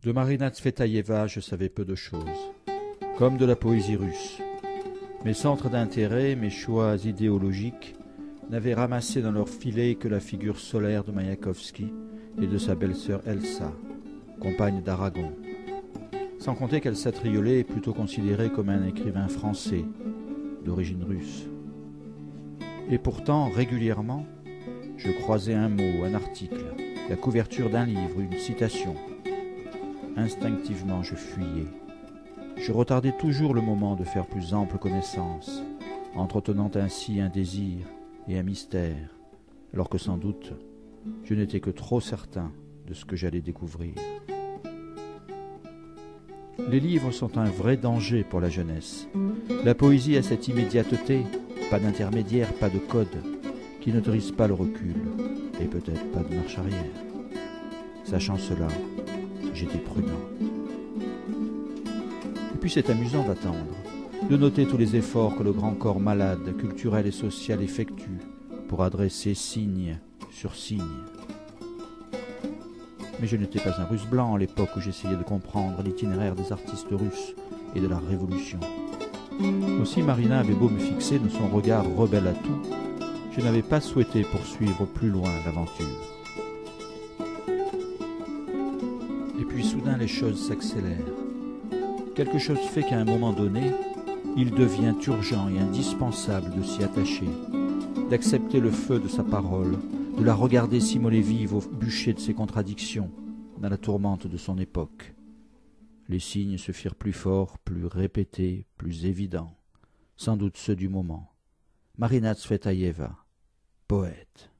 De Marina Tsvetaeva, je savais peu de choses, comme de la poésie russe. Mes centres d'intérêt, mes choix idéologiques, n'avaient ramassé dans leur filet que la figure solaire de Maïakovski et de sa belle-sœur Elsa, compagne d'Aragon. Sans compter qu'Elsa Triolet est plutôt considérée comme un écrivain français, d'origine russe. Et pourtant, régulièrement, je croisais un mot, un article, la couverture d'un livre, une citation. Instinctivement, je fuyais. Je retardais toujours le moment de faire plus ample connaissance, entretenant ainsi un désir et un mystère, alors que sans doute, je n'étais que trop certain de ce que j'allais découvrir. Les livres sont un vrai danger pour la jeunesse. La poésie a cette immédiateté, pas d'intermédiaire, pas de code, qui n'autorise pas le recul, et peut-être pas de marche arrière. Sachant cela, j'étais prudent. Et puis c'est amusant d'attendre, de noter tous les efforts que le grand corps malade, culturel et social effectue pour adresser signe sur signe. Mais je n'étais pas un russe blanc à l'époque où j'essayais de comprendre l'itinéraire des artistes russes et de la Révolution. Aussi Marina avait beau me fixer de son regard rebelle à tout, je n'avais pas souhaité poursuivre plus loin l'aventure. Et puis soudain les choses s'accélèrent. Quelque chose fait qu'à un moment donné, il devient urgent et indispensable de s'y attacher, d'accepter le feu de sa parole, de la regarder s'immoler vive au bûcher de ses contradictions, dans la tourmente de son époque. Les signes se firent plus forts, plus répétés, plus évidents, sans doute ceux du moment. Marina Tsvetaeva, poète.